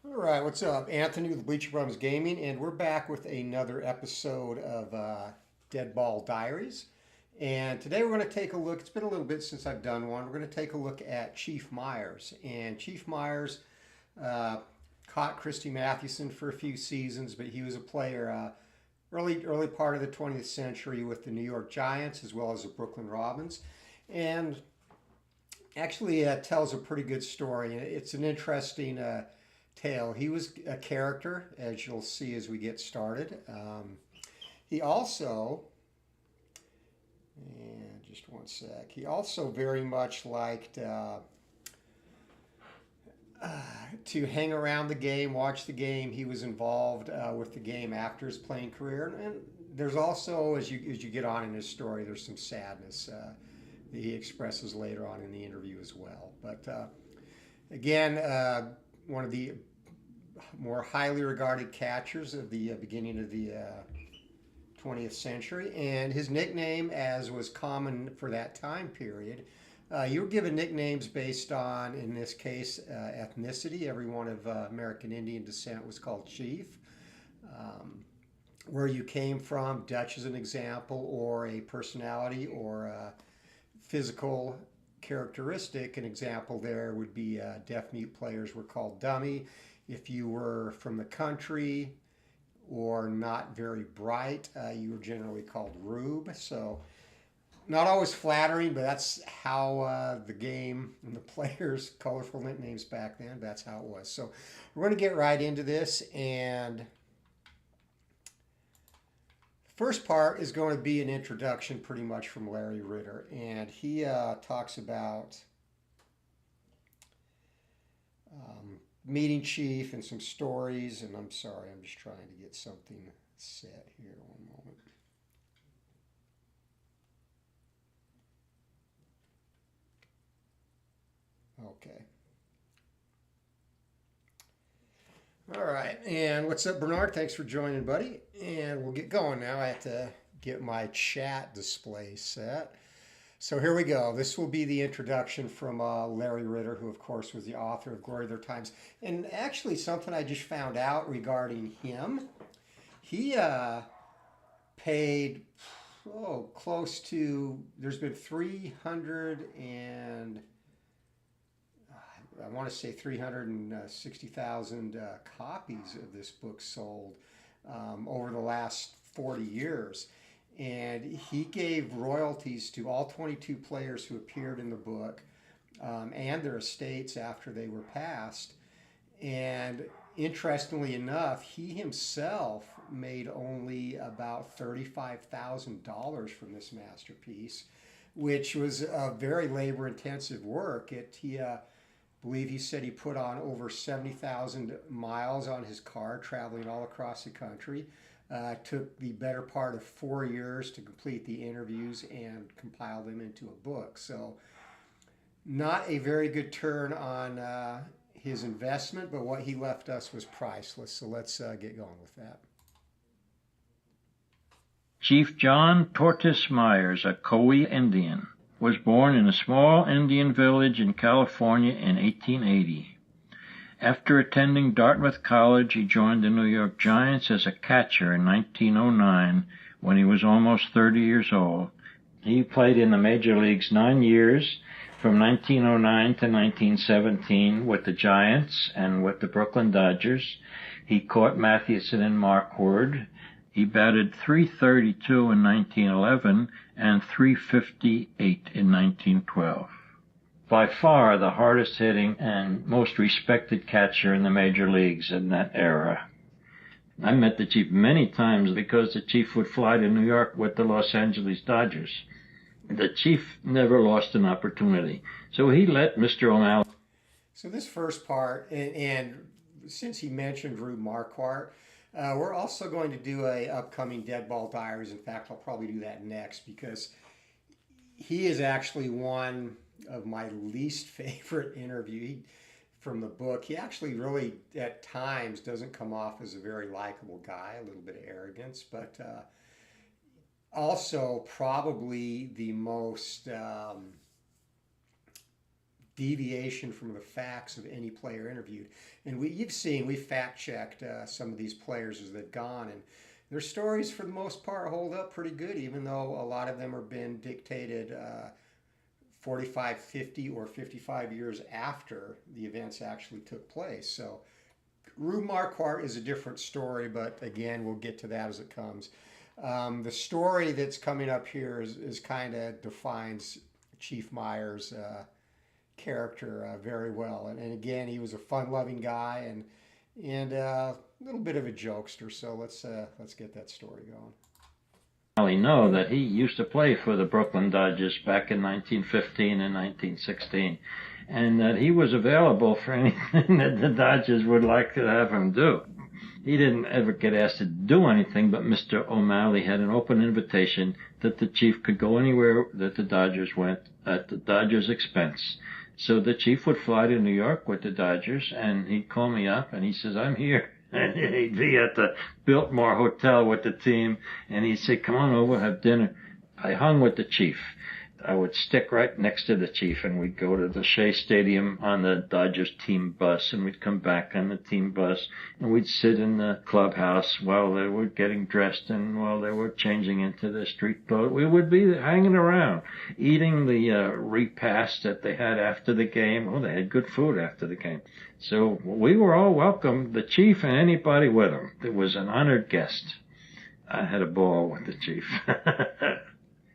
All right, what's up? Anthony with Bleacher Bums Gaming, and we're back with another episode of Deadball Diaries. And today we're going to take a look. It's been a little bit since I've done one. We're going to take a look at Chief Meyers. And Chief Meyers uh, caught Christy Mathewson for a few seasons, but he was a player early part of the 20th century with the New York Giants as well as the Brooklyn Robins. And actually tells a pretty good story. It's an interesting tale. He was a character, as you'll see as we get started. He also, and just one sec, he also very much liked to hang around the game, watch the game. He was involved with the game after his playing career. And there's also, as you get on in his story, there's some sadness that he expresses later on in the interview as well. But again, one of the more highly regarded catchers of the beginning of the 20th century. And his nickname, as was common for that time period, you were given nicknames based on, in this case, ethnicity. Everyone of American Indian descent was called Chief. Where you came from, Dutch as an example, or a personality or a physical characteristic. An example there would be deaf mute players were called dummy. If you were from the country or not very bright, you were generally called rube. So not always flattering, but that's how the game and the players, colorful nicknames back then, that's how it was. So we're going to get right into this, and first part is going to be an introduction pretty much from Larry Ritter, and he talks about meeting Chief and some stories. And I'm sorry, I'm just trying to get something set here. One moment. Okay. All right. And what's up, Bernard? Thanks for joining, buddy. And we'll get going now. I have to get my chat display set. So here we go. This will be the introduction from Larry Ritter, who, of course, was the author of Glory of Their Times. And actually, something I just found out regarding him, he paid close to, there's been 300 and I want to say 360,000 copies of this book sold over the last 40 years. And he gave royalties to all 22 players who appeared in the book and their estates after they were passed. And interestingly enough, he himself made only about $35,000 from this masterpiece, which was a very labor-intensive work. Believe he said he put on over 70,000 miles on his car, traveling all across the country. Took the better part of 4 years to complete the interviews and compile them into a book. So not a very good turn on his investment, but what he left us was priceless. So let's get going with that. Chief John Tortoise Myers, a Coe Indian, was born in a small Indian village in California in 1880. After attending Dartmouth College, he joined the New York Giants as a catcher in 1909 when he was almost 30 years old. He played in the major leagues 9 years, from 1909 to 1917, with the Giants and with the Brooklyn Dodgers. He caught Mathewson and Markward. He batted .332 in 1911 and .358 in 1912. By far the hardest hitting and most respected catcher in the major leagues in that era. I met the Chief many times because the Chief would fly to New York with the Los Angeles Dodgers. The Chief never lost an opportunity, so he let Mr. O'Malley. So this first part, and since he mentioned Rube Marquardt, we're also going to do a upcoming Deadball Diaries. In fact, I'll probably do that next because he is actually one of my least favorite from the book. He actually really, at times, doesn't come off as a very likable guy, a little bit of arrogance, but also probably the most deviation from the facts of any player interviewed. And we fact-checked some of these players as they've gone, and their stories for the most part hold up pretty good, even though a lot of them are being dictated 45, 50, or 55 years after the events actually took place. So Rube Marquardt is a different story, but again, we'll get to that as it comes. The story that's coming up here is kind of defines Chief Meyers' character very well. And again, he was a fun-loving guy and a little bit of a jokester. So let's get that story going. I know that he used to play for the Brooklyn Dodgers back in 1915 and 1916, and that he was available for anything that the Dodgers would like to have him do. He didn't ever get asked to do anything, but Mr. O'Malley had an open invitation that the Chief could go anywhere that the Dodgers went at the Dodgers' expense. So the Chief would fly to New York with the Dodgers, and he'd call me up, and he says, "I'm here." And he'd be at the Biltmore Hotel with the team, and he'd say, "Come on over, have dinner." I hung with the Chief. I would stick right next to the Chief, and we'd go to the Shea Stadium on the Dodgers team bus, and we'd come back on the team bus, and we'd sit in the clubhouse while they were getting dressed and while they were changing into the street boat. We would be hanging around, eating the repast that they had after the game. Oh, they had good food after the game. So we were all welcome, the Chief and anybody with him. It was an honored guest. I had a ball with the Chief.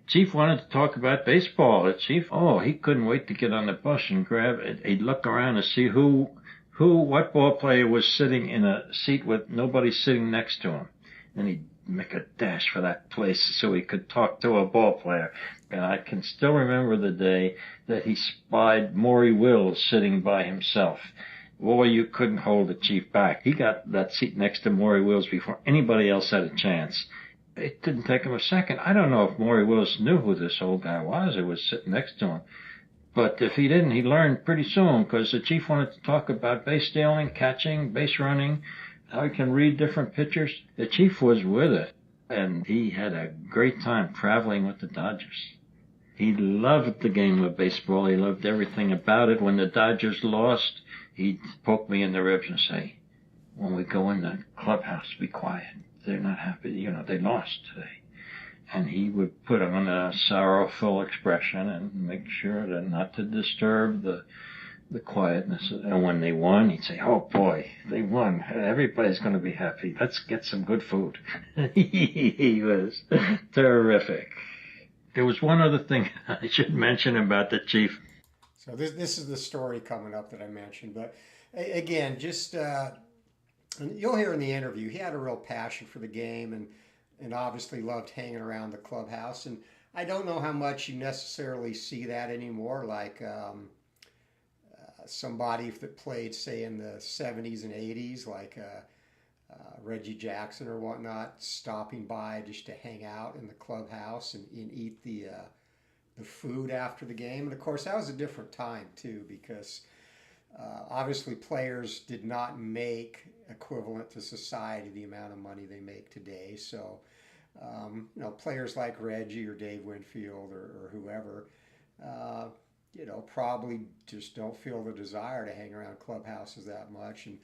Chief wanted to talk about baseball. The Chief, he couldn't wait to get on the bus and grab it. He'd look around and see what ball player was sitting in a seat with nobody sitting next to him. And he'd make a dash for that place so he could talk to a ball player. And I can still remember the day that he spied Maury Wills sitting by himself. Boy, you couldn't hold the Chief back. He got that seat next to Maury Wills before anybody else had a chance. It didn't take him a second. I don't know if Maury Willis knew who this old guy was who was sitting next to him. But if he didn't, he learned pretty soon, because the Chief wanted to talk about base stealing, catching, base running, how he can read different pitchers. The Chief was with it, and he had a great time traveling with the Dodgers. He loved the game of baseball. He loved everything about it. When the Dodgers lost, he'd poke me in the ribs and say, "When we go in the clubhouse, be quiet. They're not happy, they lost today." And he would put on a sorrowful expression and make sure not to disturb the quietness. And when they won, he'd say, "Oh boy, they won. Everybody's going to be happy. Let's get some good food." He was terrific. There was one other thing I should mention about the Chief. So this is the story coming up that I mentioned. But again, just... and you'll hear in the interview, he had a real passion for the game and obviously loved hanging around the clubhouse. And I don't know how much you necessarily see that anymore, like somebody that played, say, in the 70s and 80s, like Reggie Jackson or whatnot, stopping by just to hang out in the clubhouse and eat the food after the game. And, of course, that was a different time, too, because obviously players did not make equivalent to society the amount of money they make today. So, players like Reggie or Dave Winfield or whoever, probably just don't feel the desire to hang around clubhouses that much. And,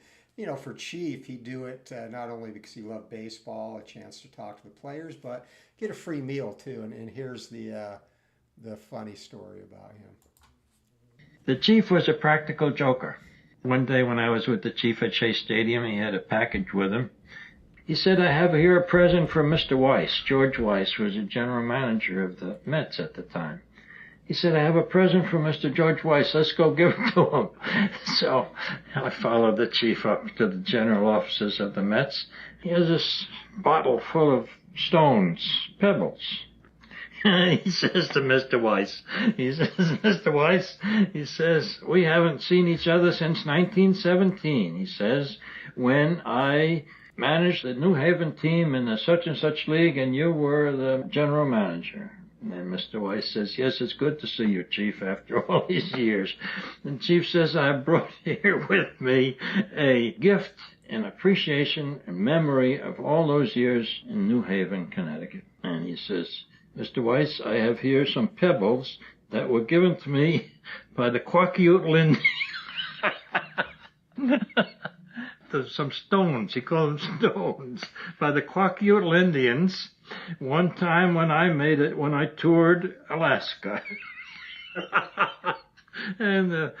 for Chief, he'd do it not only because he loved baseball, a chance to talk to the players, but get a free meal too. And here's the funny story about him. The Chief was a practical joker. One day when I was with the Chief at Shea Stadium, he had a package with him. He said, "I have here a present from Mr. Weiss." George Weiss was the general manager of the Mets at the time. He said, "I have a present from Mr. George Weiss. Let's go give it to him." So I followed the Chief up to the general offices of the Mets. He has this bottle full of stones, pebbles. He says to Mr. Weiss, "Mr. Weiss," he says, "we haven't seen each other since 1917. He says, "when I managed the New Haven team in the such and such league and you were the general manager." And Mr. Weiss says, "Yes, it's good to see you, Chief, after all these years." And Chief says, "I brought here with me a gift in appreciation and memory of all those years in New Haven, Connecticut." And he says, "Mr. Weiss, I have here some pebbles that were given to me by the Kwakiutl There's some stones, he called them stones, by the Kwakiutl Indians one time when I toured Alaska. and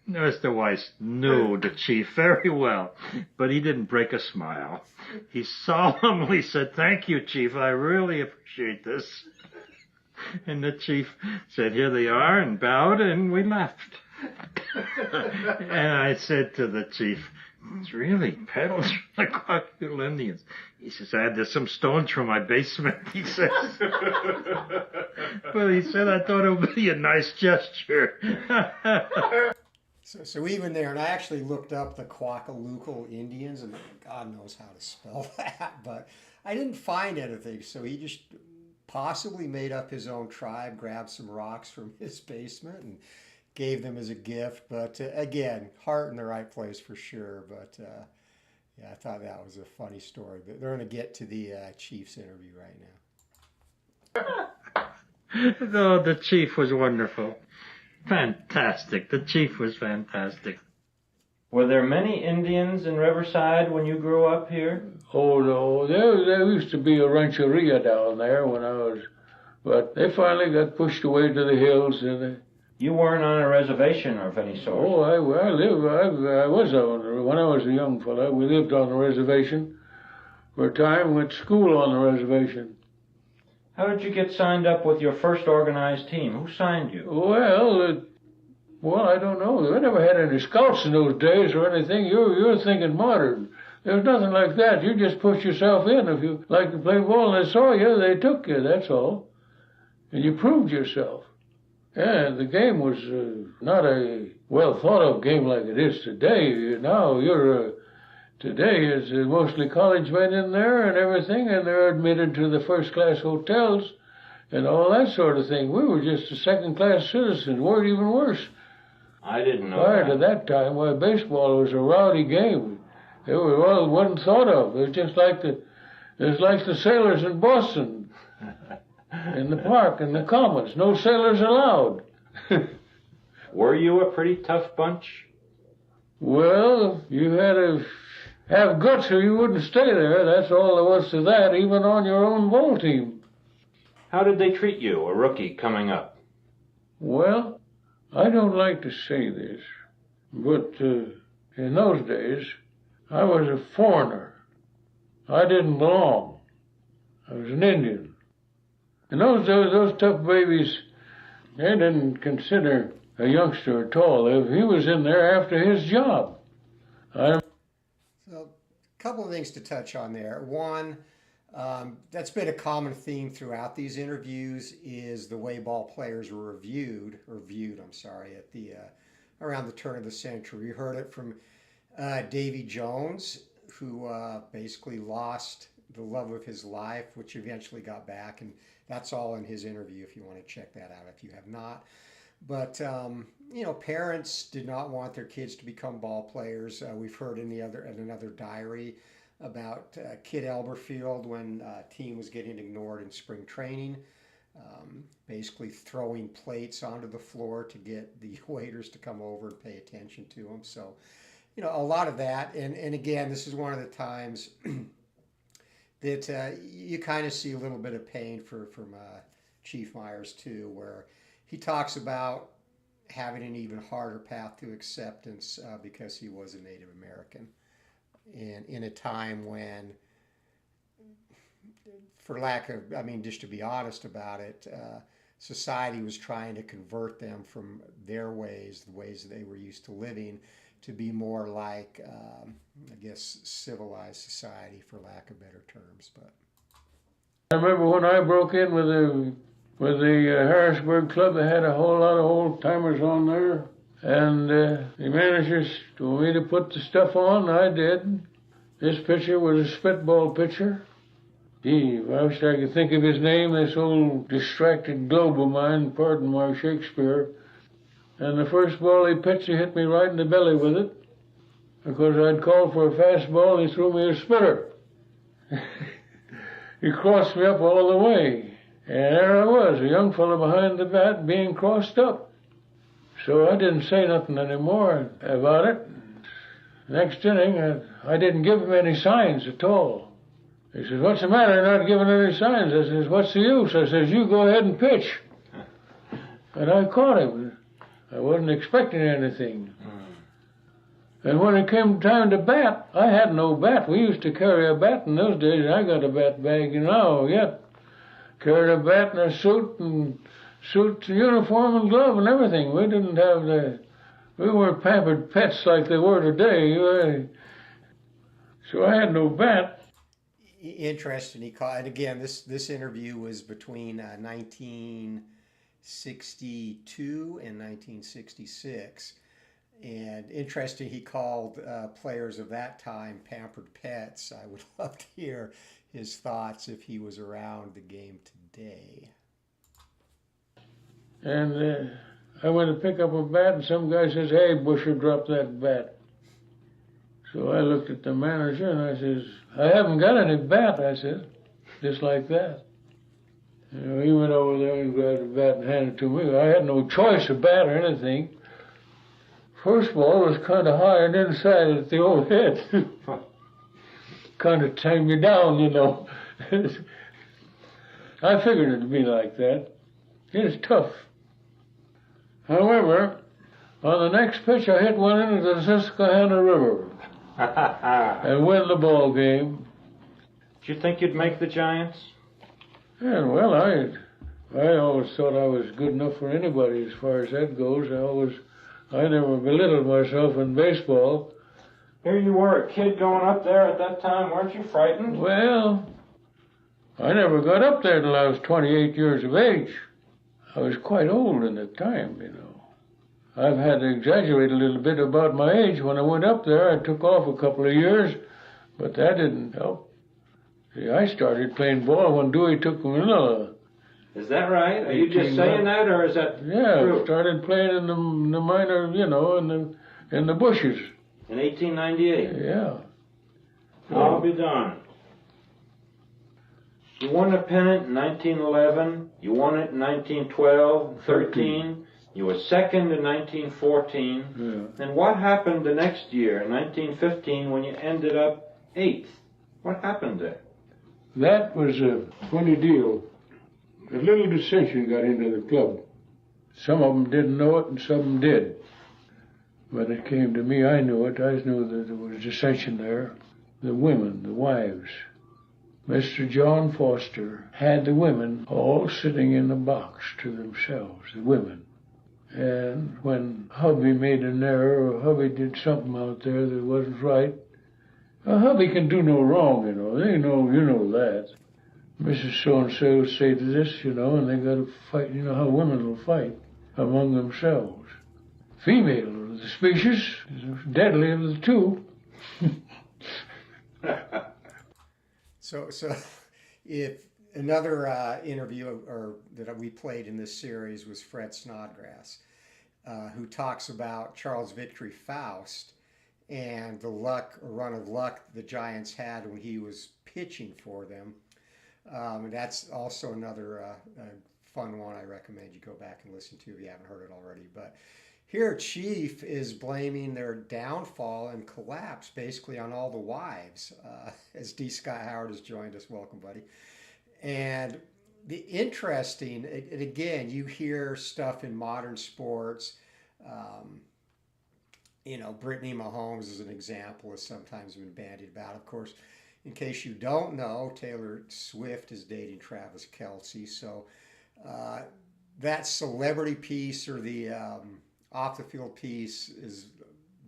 Mr. Weiss knew the chief very well, but he didn't break a smile. He solemnly said, "Thank you, Chief, I really appreciate this." And the chief said, "Here they are," and bowed, and we left. And I said to the chief, "It's really pedals from the Kwakiutl Indians." He says, "There's some stones from my basement," he says. But he said, "I thought it would be a nice gesture." So even there, and I actually looked up the Kwakiutl Indians, and God knows how to spell that, but I didn't find anything. So he just possibly made up his own tribe, grabbed some rocks from his basement, and gave them as a gift. But again, heart in the right place for sure. But yeah, I thought that was a funny story. But they're going to get to the Chiefs interview right now. No, the chief was wonderful. Fantastic. The chief was fantastic. Were there many Indians in Riverside when you grew up here? Oh, no. There used to be a rancheria down there when I was... But they finally got pushed away to the hills. And You weren't on a reservation of any sort? Oh, I was on... When I was a young fella, we lived on a reservation. For a time, went to school on the reservation. How did you get signed up with your first organized team? Who signed you? Well, I don't know. I never had any scouts in those days or anything. You're thinking modern. There was nothing like that. You just put yourself in. If you liked to play ball and they saw you, they took you, that's all. And you proved yourself. And the game was not a well thought of game like it is today. Now today it's mostly college men in there and everything, and they're admitted to the first-class hotels and all that sort of thing. We were just a second-class citizens, weren't even worse. I didn't know Prior to that time, why baseball was a rowdy game. It wasn't thought of. It was just like the sailors in Boston, in the park, in the Commons. No sailors allowed. Were you a pretty tough bunch? Well, you had to have guts or you wouldn't stay there. That's all there was to that, even on your own ball team. How did they treat you, a rookie coming up? Well, I don't like to say this, but in those days, I was a foreigner. I didn't belong. I was an Indian. In those days, those tough babies, they didn't consider a youngster at all. If he was in there after his job. So a couple of things to touch on there. One, that's been a common theme throughout these interviews is the way ball players were viewed at the around the turn of the century. We heard it from Davy Jones, who basically lost the love of his life, which eventually got back, and that's all in his interview if you want to check that out if you have not. But parents did not want their kids to become ball players. We've heard in another diary about Kid Elberfield when a team was getting ignored in spring training, basically throwing plates onto the floor to get the waiters to come over and pay attention to them. So, a lot of that. And again, this is one of the times that you kind of see a little bit of pain from Chief Meyers too, where he talks about having an even harder path to acceptance because he was a Native American. And in a time when, for lack of, just to be honest about it, society was trying to convert them from their ways, the ways they were used to living, to be more like, civilized society, for lack of better terms. But I remember when I broke in with the Harrisburg Club, they had a whole lot of old timers on there. And the managers told me to put the stuff on. I did. This pitcher was a spitball pitcher. Gee, I wish I could think of his name, this old distracted globe of mine, pardon my Shakespeare. And the first ball he pitched, he hit me right in the belly with it. Because I'd called for a fastball, he threw me a spitter. He crossed me up all the way. And there I was, a young fellow behind the bat being crossed up. So I didn't say nothing anymore about it. Next inning, I didn't give him any signs at all. He says, "What's the matter? You're not giving any signs." I says, "What's the use?" I says, "You go ahead and pitch." And I caught him. I wasn't expecting anything. And when it came time to bat, I had no bat. We used to carry a bat in those days. I got a bat bag now yet. Carried a bat and a suit, uniform and glove and everything. We didn't have we weren't pampered pets like they were today. So I had no bat. Interesting. He called, and again, this interview was between 1962 and 1966. And interesting, he called players of that time pampered pets. I would love to hear his thoughts if he was around the game today. And I went to pick up a bat, and some guy says, "Hey, Busher, drop that bat." So I looked at the manager, and I says, "I haven't got any bat," I said, just like that. He went over there and grabbed a bat and handed it to me. I had no choice of bat or anything. First ball was kind of high and inside at the old head. Kind of tied me down, I figured it'd be like that. It was tough. However, on the next pitch, I hit one into the Susquehanna River and win the ball game. Did you think you'd make the Giants? And well, I always thought I was good enough for anybody as far as that goes. I never belittled myself in baseball. Here you were, a kid going up there at that time. Weren't you frightened? Well, I never got up there till I was 28 years of age. I was quite old in the time, I've had to exaggerate a little bit about my age. When I went up there, I took off a couple of years, but that didn't help. See, I started playing ball when Dewey took Manila. Is that right? Are you just saying that, or is that true? I started playing in the minor, in the bushes. In 1898? Yeah. I'll be darned. You won the pennant in 1911. You won it in 1912, 13. You were second in 1914. Yeah. And what happened the next year, in 1915, when you ended up 8th? What happened there? That was a funny deal. A little dissension got into the club. Some of them didn't know it and some of them did. When it came to me, I knew it. I knew that there was dissension there. The women, the wives. Mr. John Foster had the women all sitting in a box to themselves, the women. And when hubby made an error or hubby did something out there that wasn't right, a hubby can do no wrong, They know, that. Mrs. So-and-so will say to this, and they got to fight. You know how women will fight among themselves. Female of the species is deadly of the two. So if another interview that we played in this series was Fred Snodgrass, who talks about Charles Victory Faust and the run of luck the Giants had when he was pitching for them. And that's also another fun one I recommend you go back and listen to if you haven't heard it already. But here Chief is blaming their downfall and collapse basically on all the wives, as D. Scott Howard has joined us. Welcome, buddy. And the interesting, and again, you hear stuff in modern sports, Brittany Mahomes as an example has sometimes been bandied about. Of course, in case you don't know, Taylor Swift is dating Travis Kelce. So that celebrity piece or the off-the-field piece is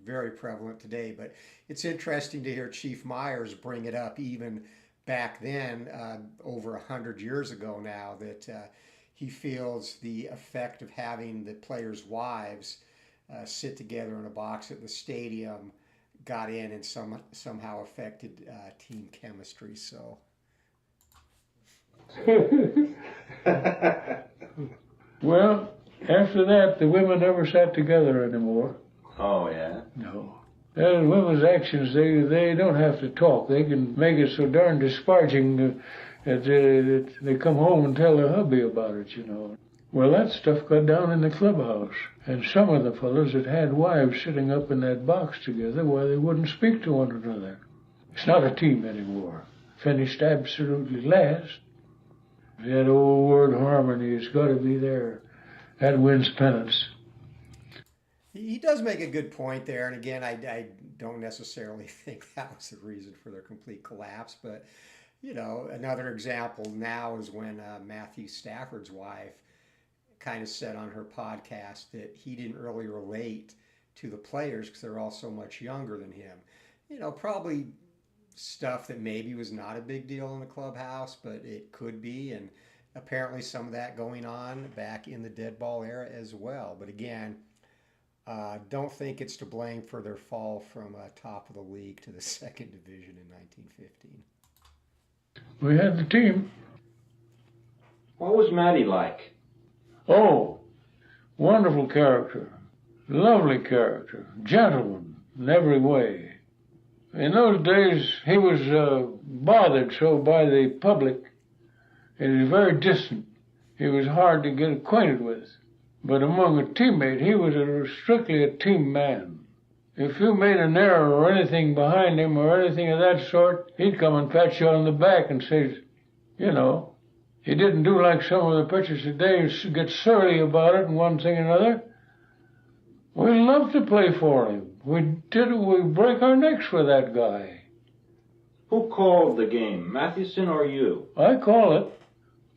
very prevalent today. But it's interesting to hear Chief Meyers bring it up even back then, over 100 years ago now, that he feels the effect of having the players' wives sit together in a box at the stadium got in and somehow affected team chemistry. So, well, after that, the women never sat together anymore. Oh yeah. No. And women's actions, they don't have to talk. They can make it so darn disparaging that they come home and tell their hubby about it. Well, that stuff got down in the clubhouse, and some of the fellows had wives sitting up in that box together while they wouldn't speak to one another. It's not a team anymore. Finished absolutely last. That old word harmony has got to be there. That wins pennants. He does make a good point there, and again, I don't necessarily think that was the reason for their complete collapse, but another example now is when Matthew Stafford's wife kind of said on her podcast that he didn't really relate to the players because they're all so much younger than him. Probably stuff that maybe was not a big deal in the clubhouse, but it could be, and apparently some of that going on back in the Deadball era as well. But again, don't think it's to blame for their fall from top of the league to the second division in 1915. We had the team. What was Matty like? Oh, wonderful character, lovely character, gentleman in every way. In those days, he was bothered so by the public, and he was very distant. He was hard to get acquainted with. But among a teammate, he was strictly a team man. If you made an error or anything behind him or anything of that sort, he'd come and pat you on the back and say, he didn't do like some of the pitchers today who get surly about it and one thing and another. We loved to play for him. We break our necks for that guy. Who called the game, Mathewson or you? I call it.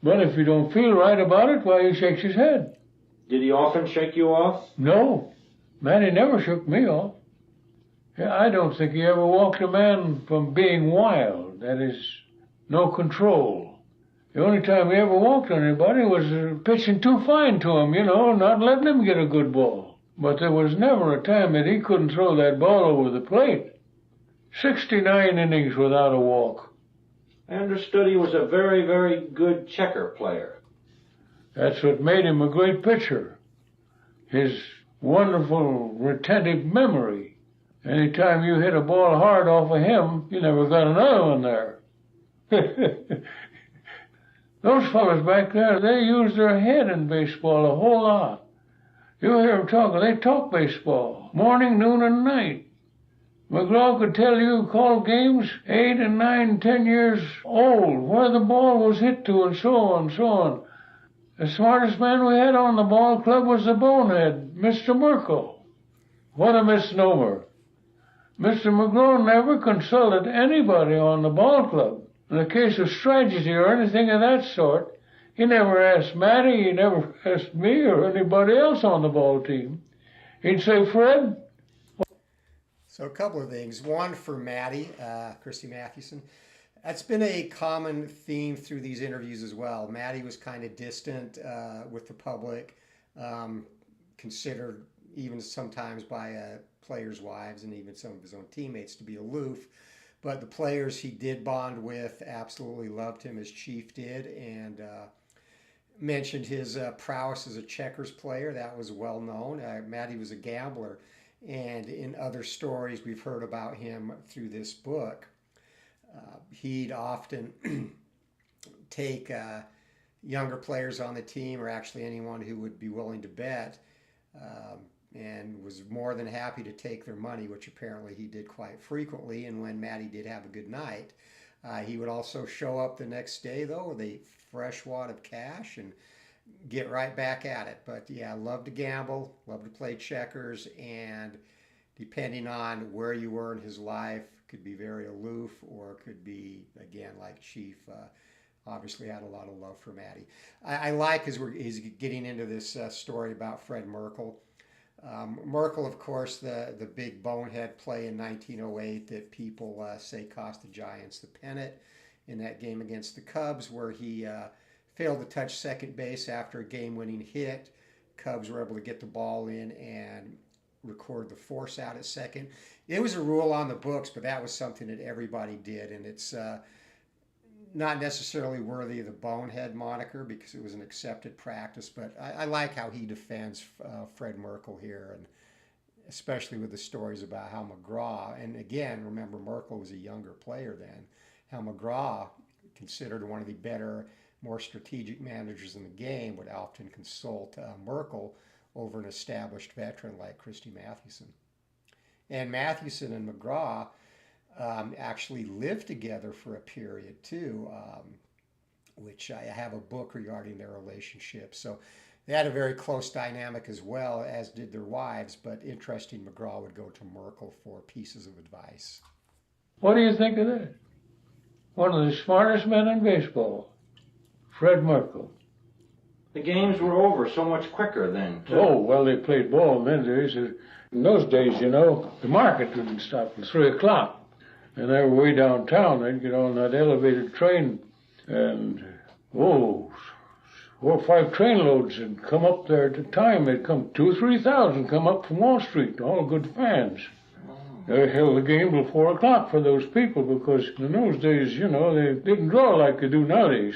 But if you don't feel right about it, why, he shakes his head. Did he often shake you off? No. Matty never shook me off. I don't think he ever walked a man from being wild, that is, no control. The only time he ever walked on anybody was pitching too fine to him, not letting him get a good ball. But there was never a time that he couldn't throw that ball over the plate. 69 innings without a walk. I understood he was a very, very good checker player. That's what made him a great pitcher. His wonderful retentive memory. Any time you hit a ball hard off of him, you never got another one there. Those fellas back there, they use their head in baseball a whole lot. You hear them talking, they talk baseball, morning, noon, and night. McGraw could tell you, call games 8 and 9 and 10 years old, where the ball was hit to, and so on and so on. The smartest man we had on the ball club was the bonehead, Mr. Merkel. What a misnomer. Mr. McGraw never consulted anybody on the ball club. In the case of strategy or anything of that sort, he never asked Matty, he never asked me or anybody else on the ball team. He'd say, Fred. So a couple of things. One for Matty, Christy Mathewson. That's been a common theme through these interviews as well. Matty was kind of distant with the public, considered even sometimes by players' wives and even some of his own teammates to be aloof. But the players he did bond with absolutely loved him, as Chief did, and mentioned his prowess as a checkers player. That was well known. Matty was a gambler, and in other stories we've heard about him through this book, he'd often take younger players on the team, or actually anyone who would be willing to bet, and was more than happy to take their money, which apparently he did quite frequently. And when Matty did have a good night, he would also show up the next day, though, with a fresh wad of cash and get right back at it. But yeah, loved to gamble, loved to play checkers, and depending on where you were in his life, could be very aloof or could be, again, like Chief, obviously had a lot of love for Matty. I like as he's getting into this story about Fred Merkel. Merkel, of course, the big bonehead play in 1908 that people say cost the Giants the pennant in that game against the Cubs, where he failed to touch second base after a game-winning hit. Cubs were able to get the ball in and record the force out at second. It was a rule on the books, but that was something that everybody did, and it's not necessarily worthy of the bonehead moniker because it was an accepted practice, but I like how he defends Fred Merkel here, and especially with the stories about how McGraw, and again, remember Merkel was a younger player then, how McGraw, considered one of the better more strategic managers in the game would often consult Merkel over an established veteran like Christy Mathewson. And Mathewson and McGraw actually lived together for a period too, which I have a book regarding their relationship. So they had a very close dynamic as well, as did their wives, but interesting, McGraw would go to Merkel for pieces of advice. What do you think of that? One of the smartest men in baseball, Fred Merkel. The games were over so much quicker then, too. Oh, well, they played ball in those days. In those days, you know, the market didn't stop till 3 o'clock. And they were way downtown. They'd get on that elevated train and, 4 or 5 train loads had come up there at the time. They'd come 2,000 or 3,000 come up from Wall Street, all good fans. They held the game till 4 o'clock for those people because in those days, you know, they didn't draw like they do nowadays.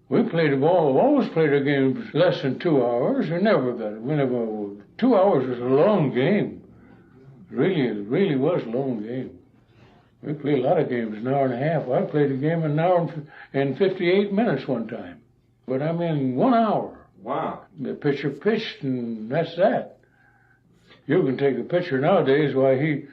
We played the ball, always played our games less than 2 hours. We never got it. 2 hours was a long game. It really was a long game. We played a lot of games, an hour and a half. I played a game an hour and 58 minutes one time. But I mean, 1 hour. Wow. The pitcher pitched, and that's that. You can take a pitcher nowadays, why he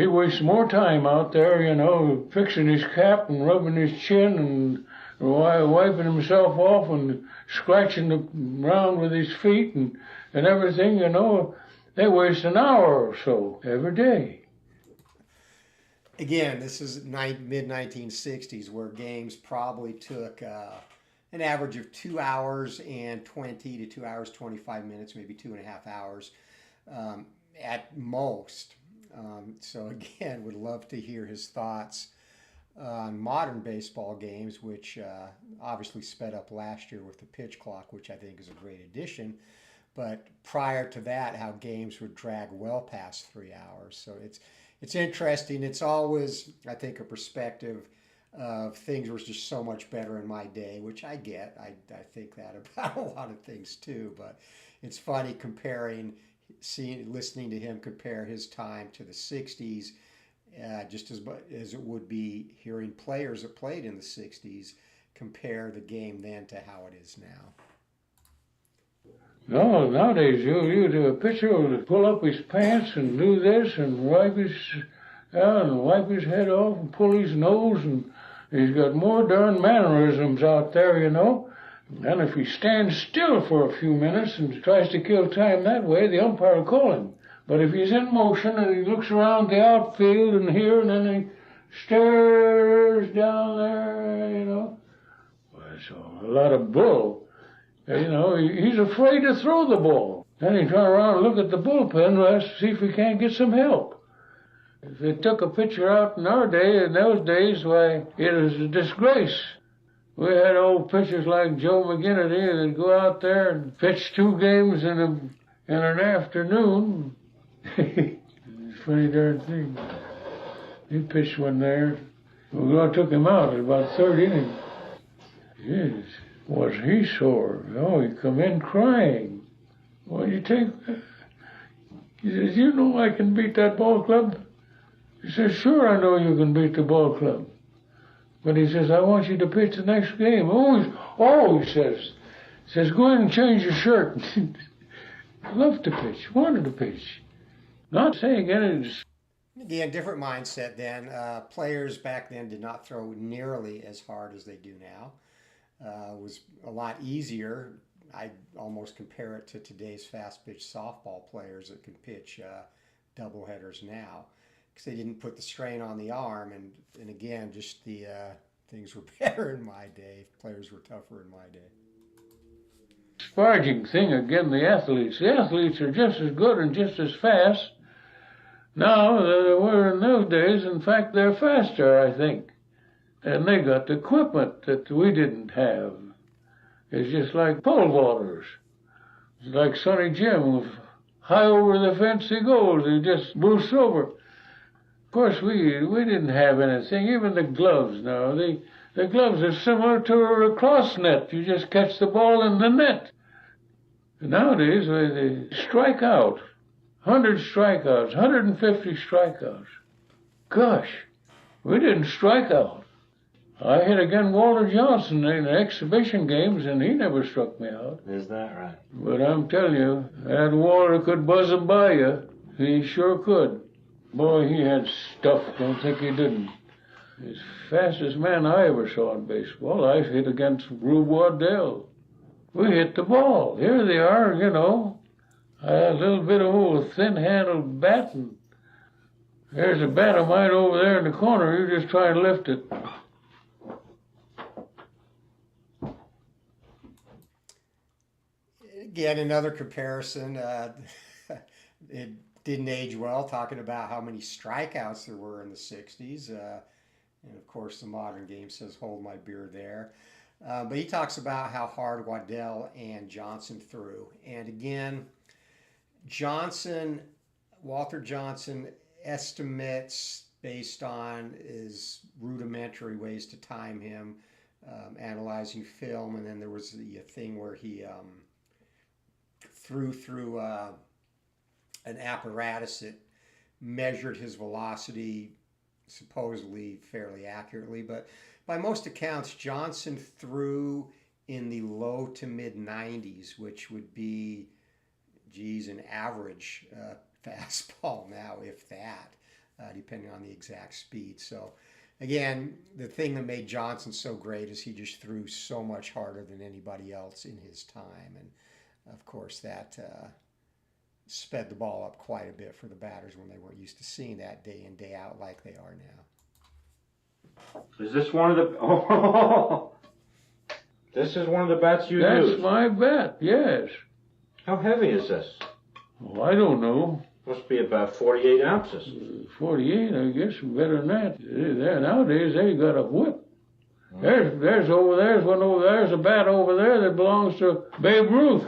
wastes more time out there, you know, fixing his cap and rubbing his chin and wiping himself off and scratching around with his feet and everything, you know. They waste an hour or so every day. Again, this is mid-1960s where games probably took an average of 2 hours and 20 to 2 hours, 25 minutes, maybe 2.5 hours at most. So again, would love to hear his thoughts on modern baseball games, which obviously sped up last year with the pitch clock, which I think is a great addition. But prior to that, how games would drag well past 3 hours. So it's interesting. It's always, I think, a perspective of things were just so much better in my day, which I get. I think that about a lot of things too. But it's funny comparing, listening to him compare his time to the 60s, just as it would be hearing players that played in the 60s compare the game then to how it is now. No, nowadays a pitcher would pull up his pants and do this and wipe his head off and pull his nose, and he's got more darn mannerisms out there, you know. And if he stands still for a few minutes and tries to kill time that way, the umpire will call him. But if he's in motion and he looks around the outfield and here and then he stares down there, you know, well, it's a lot of bull. You know, he's afraid to throw the ball. Then he turn around and look at the bullpen to see if he can't get some help. If they took a pitcher out in those days, why, it was a disgrace. We had old pitchers like Joe McGinnity that'd go out there and pitch 2 games in an afternoon. It's a funny darn thing. He pitched one there. We took him out at about 3rd inning. Jeez. Was he sore? Oh, he come in crying. What do you take? He says, you know I can beat that ball club? He says, sure I know you can beat the ball club. But he says, I want you to pitch the next game. He says, go in and change your shirt. Loved to pitch, wanted to pitch. Not saying it. Again, different mindset then. Players back then did not throw nearly as hard as they do now. It was a lot easier. I almost compare it to today's fast pitch softball players that can pitch doubleheaders now, because they didn't put the strain on the arm, and again, just the things were better in my day. Players were tougher in my day. Sparging thing again, the athletes. The athletes are just as good and just as fast now than they were in those days. In fact, they're faster, I think. And they got the equipment that we didn't have. It's just like pole vaulters. It's like Sonny Jim. High over the fence he goes. He just boosts over. Of course, we didn't have anything. Even the gloves now. The gloves are similar to a lacrosse net. You just catch the ball in the net. And nowadays, they strike out. 100 strikeouts, 150 strikeouts. Gosh, we didn't strike out. I hit against Walter Johnson in the exhibition games, and he never struck me out. Is that right? But I'm telling you, that Walter could buzz him by you. He sure could. Boy, he had stuff. Don't think he didn't. He's the fastest man I ever saw in baseball. I hit against Rube Waddell. We hit the ball. Here they are, you know. I had a little bit of old thin-handled bat, and there's a bat of mine over there in the corner. You just try and lift it. Again, another comparison. It didn't age well, talking about how many strikeouts there were in the 60s. And of course, the modern game says, hold my beer there. But he talks about how hard Waddell and Johnson threw. And again, Walter Johnson estimates based on his rudimentary ways to time him, analyzing film. And then there was the thing where he threw through an apparatus that measured his velocity supposedly fairly accurately, but by most accounts, Johnson threw in the low to mid 90s, which would be, an average fastball now, if that, depending on the exact speed. So, again, the thing that made Johnson so great is he just threw so much harder than anybody else in his time, and of course that sped the ball up quite a bit for the batters when they weren't used to seeing that day in, day out like they are now. Is this one of the... Oh, this is one of the bats you use? That's my bat, yes. How heavy is this? Well, I don't know. Must be about 48 ounces. 48, I guess, better than that. Nowadays, they got a whip. There's one over there's a bat over there that belongs to Babe Ruth.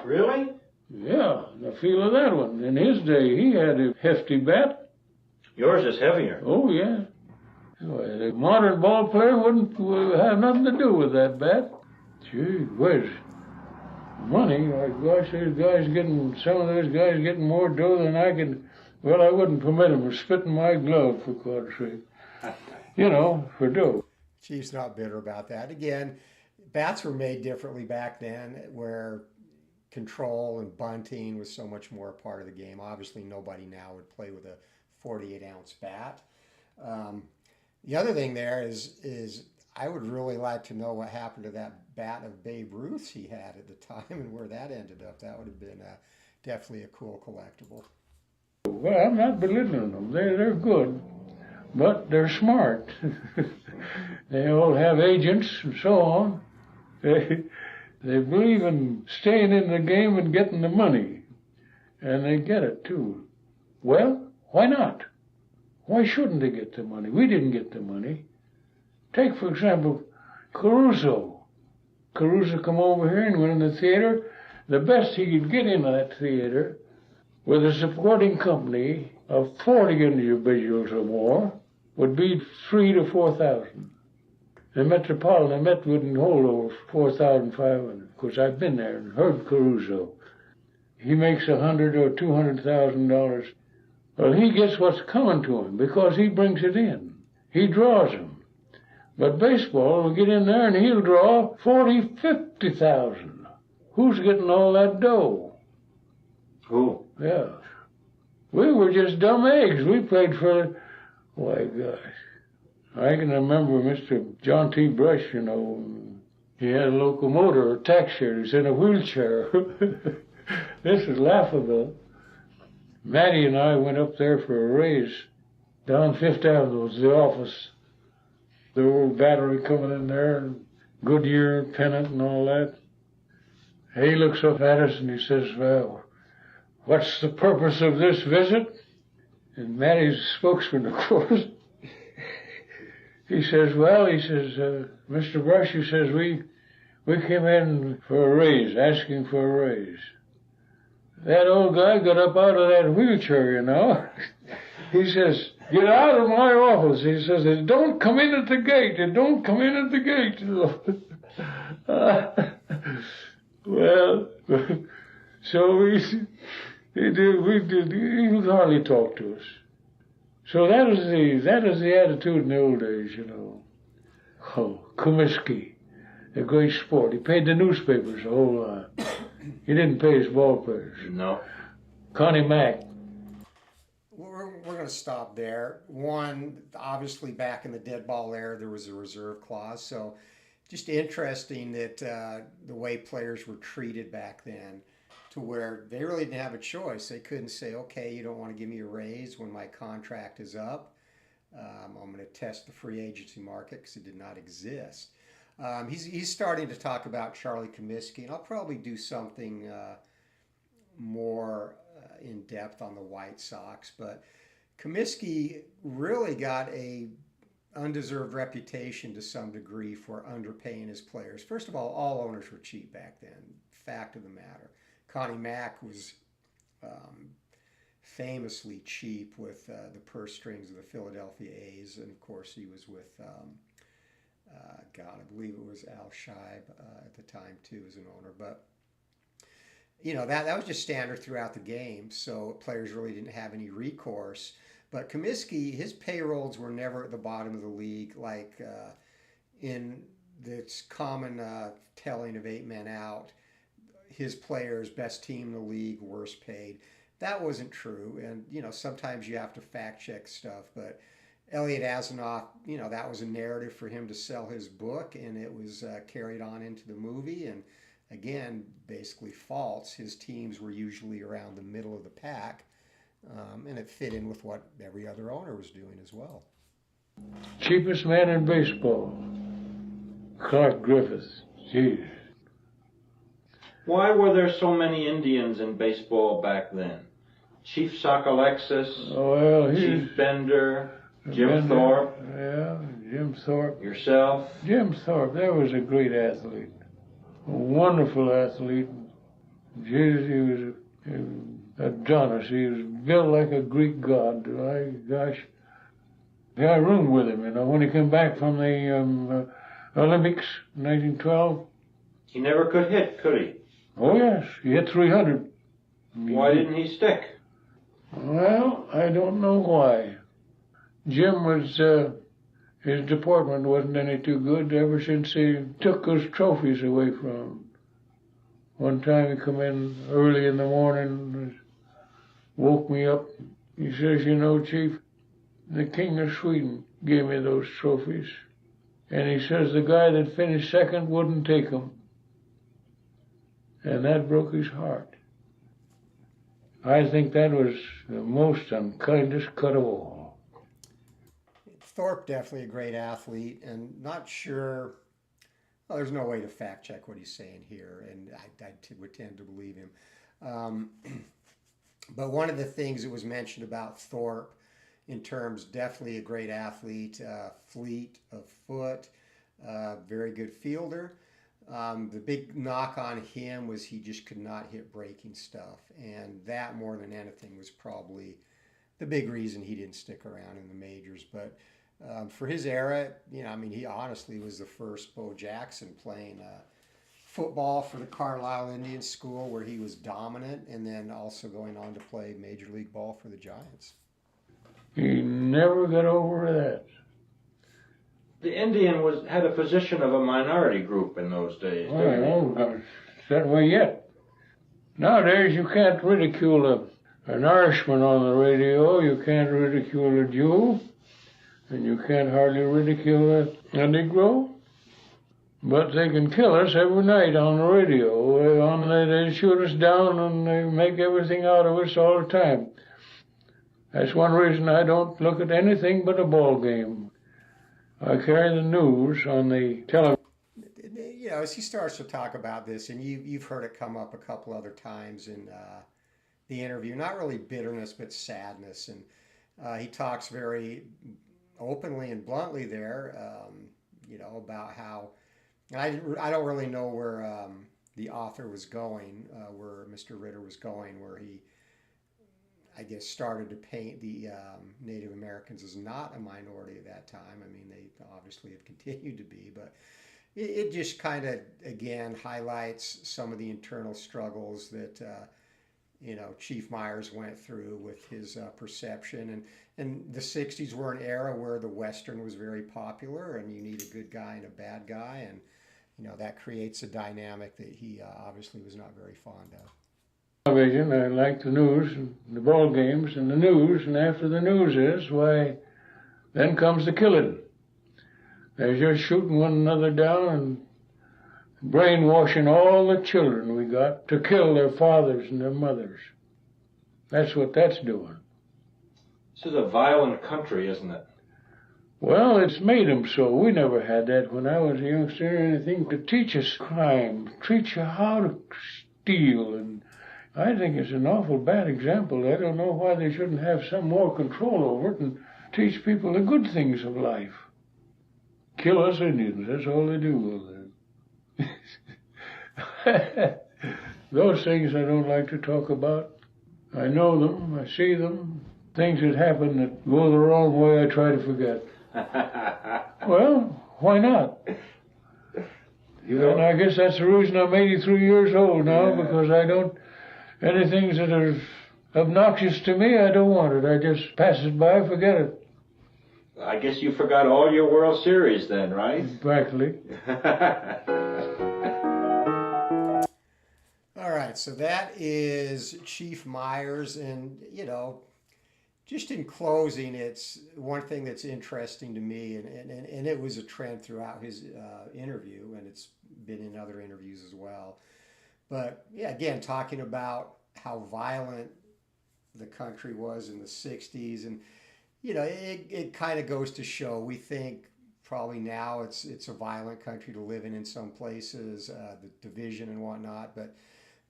Really? Yeah, the feel of that one. In his day, he had a hefty bat. Yours is heavier. Oh, yeah. Well, the modern ball player wouldn't have nothing to do with that bat. Gee whiz. Money, gosh, some of those guys getting more dough than I could. Well, I wouldn't permit them to spit in my glove, for God's sake. For dough. Chief's not bitter about that. Again, bats were made differently back then, where control and bunting was so much more a part of the game. Obviously, nobody now would play with a 48-ounce bat. The other thing there is I would really like to know what happened to that bat of Babe Ruth's he had at the time and where that ended up. That would have been definitely a cool collectible. Well, I'm not belittling them. They're good, but they're smart. They all have agents and so on. They believe in staying in the game and getting the money. And they get it, too. Well, why not? Why shouldn't they get the money? We didn't get the money. Take, for example, Caruso. Caruso come over here and went in the theater. The best he could get in that theater with a supporting company of 40 individuals or more would be 3,000 to 4,000. The Metropolitan Met wouldn't hold over 4,500, because I've been there and heard Caruso. He makes $100,000 or $200,000. Well, he gets what's coming to him because he brings it in. He draws them. But baseball will get in there and he'll draw 40,000, 50,000. Who's getting all that dough? Who? Yeah. We were just dumb eggs. We played for, why, gosh. I can remember Mr. John T. Brush, he had a locomotive, a tax shed. He was in a wheelchair. This is laughable. Mattie and I went up there for a raise. Down Fifth Avenue was the office. The old battery coming in there, and Goodyear pennant and all that. He looks up at us and he says, well, what's the purpose of this visit? And Mattie's spokesman, of course. He says, Mr. Brush, he says, we came in for a raise, asking for a raise. That old guy got up out of that wheelchair, He says, get out of my office. He says, don't come in at the gate. Don't come in at the gate. Well, so he would hardly talk to us. So that was the attitude in the old days, you know. Oh, Comiskey, a great sport. He paid the newspapers a whole lot. He didn't pay his ball players. No. Connie Mack. We're going to stop there. One, obviously, back in the Deadball era, there was a reserve clause. So just interesting that the way players were treated back then, to where they really didn't have a choice. They couldn't say, okay, you don't want to give me a raise when my contract is up. I'm going to test the free agency market because it did not exist. He's starting to talk about Charlie Comiskey, and I'll probably do something more in depth on the White Sox. But Comiskey really got a undeserved reputation to some degree for underpaying his players. First of all owners were cheap back then. Fact of the matter. Connie Mack was famously cheap with the purse strings of the Philadelphia A's, and of course he was with I believe it was Al Scheib at the time too as an owner. But you know, that was just standard throughout the game, so players really didn't have any recourse. But Comiskey, his payrolls were never at the bottom of the league, like in this common telling of 8 men out. His players, best team in the league, worst paid. That wasn't true, and you know, sometimes you have to fact check stuff. But Elliot Asanoff, you know, that was a narrative for him to sell his book, and it was carried on into the movie. And again, basically false. His teams were usually around the middle of the pack, and it fit in with what every other owner was doing as well. Cheapest man in baseball, Clark Griffith. Jeez. Why were there so many Indians in baseball back then? Chief Sokolexis, Well, Chief Bender, Jim Thorpe. Yeah, Jim Thorpe. Yourself. Jim Thorpe, that was a great athlete. A wonderful athlete. Jesus, he was Adonis. He was built like a Greek god. My gosh. Yeah, I roomed with him, you know, when he came back from the Olympics in 1912. He never could hit, could he? Oh, yes. He hit 300. Why didn't he stick? Well, I don't know why. Jim was, his deportment wasn't any too good ever since he took those trophies away from him. One time he come in early in the morning, woke me up. He says, you know, Chief, the King of Sweden gave me those trophies. And he says the guy that finished second wouldn't take them. And that broke his heart. I think that was the most unkindest cut of all. Thorpe, definitely a great athlete, and not sure, well, there's no way to fact check what he's saying here, and I would tend to believe him. But one of the things that was mentioned about Thorpe, in terms, definitely a great athlete, fleet of foot, very good fielder. The big knock on him was he just could not hit breaking stuff, and that more than anything was probably the big reason he didn't stick around in the majors. But for his era, you know, I mean, he honestly was the first Bo Jackson playing football for the Carlisle Indian School, where he was dominant, and then also going on to play Major League Ball for the Giants. He never got over that. The Indian had a position of a minority group in those days. Well, it's that way yet. Nowadays, you can't ridicule an Irishman on the radio. You can't ridicule a Jew. And you can't hardly ridicule a Negro. But they can kill us every night on the radio. They shoot us down and they make everything out of us all the time. That's one reason I don't look at anything but a ball game. I carry the news on the television. You know, as he starts to talk about this, and you've heard it come up a couple other times in the interview, not really bitterness, but sadness. And he talks very openly and bluntly there, you know, about how, and I don't really know where the author was going, where Mr. Ritter was going, where he, I guess, started to paint the Native Americans as not a minority at that time. I mean, they obviously have continued to be, but it just kind of, again, highlights some of the internal struggles that Chief Meyers went through with his perception. And the 60s were an era where the Western was very popular, and you need a good guy and a bad guy. And, that creates a dynamic that he obviously was not very fond of. Television, I like the news and the ball games and the news, and after the news is, why, then comes the killing. They're just shooting one another down and brainwashing all the children we got to kill their fathers and their mothers. That's what that's doing. This is a violent country, isn't it? Well, it's made them so. We never had that when I was a youngster, anything to teach us crime, teach you how to steal, and I think it's an awful bad example. I don't know why they shouldn't have some more control over it and teach people the good things of life. Kill us Indians, that's all they do. Those things I don't like to talk about. I know them, I see them. Things that happen that go the wrong way, I try to forget. Well, why not? And I guess that's the reason I'm 83 years old now, because I don't, any things that are obnoxious to me, I don't want it. I just pass it by, forget it. I guess you forgot all your World Series then, right? Exactly. All right, so that is Chief Meyers, and just in closing, it's one thing that's interesting to me, and it was a trend throughout his interview, and it's been in other interviews as well. But yeah, again, talking about how violent the country was in the 60s, and it kind of goes to show, we think probably now it's a violent country to live in some places, the division and whatnot, but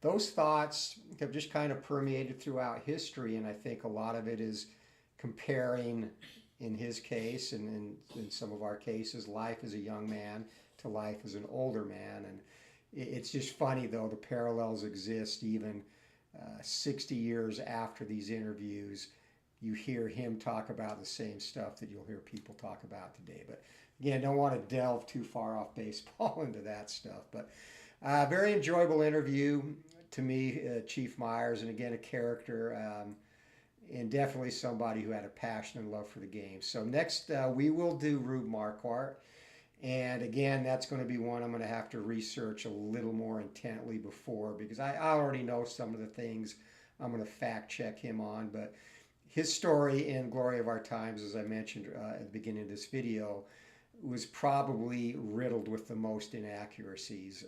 those thoughts have just kind of permeated throughout history, and I think a lot of it is comparing, in his case and in some of our cases, life as a young man to life as an older man. And it's just funny, though, the parallels exist even 60 years after these interviews. You hear him talk about the same stuff that you'll hear people talk about today. But again, don't want to delve too far off baseball into that stuff. But very enjoyable interview to me, Chief Meyers, and again, a character, and definitely somebody who had a passion and love for the game. So next, we will do Rube Marquardt. And again, that's going to be one I'm going to have to research a little more intently before, because I already know some of the things I'm going to fact check him on. But his story in Glory of Our Times, as I mentioned at the beginning of this video, was probably riddled with the most inaccuracies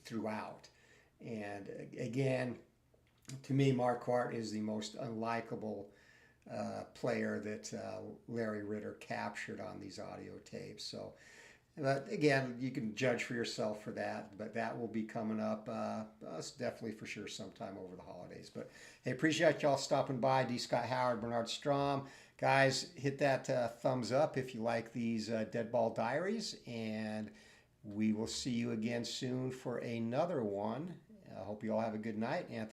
throughout. And again, to me, Marquardt is the most unlikable player that Larry Ritter captured on these audio tapes. So, but again, you can judge for yourself for that, but that will be coming up definitely for sure sometime over the holidays. But hey, appreciate y'all stopping by. D. Scott Howard, Bernard Strom. Guys, hit that thumbs up if you like these Deadball Diaries, and we will see you again soon for another one. I hope you all have a good night. Anthony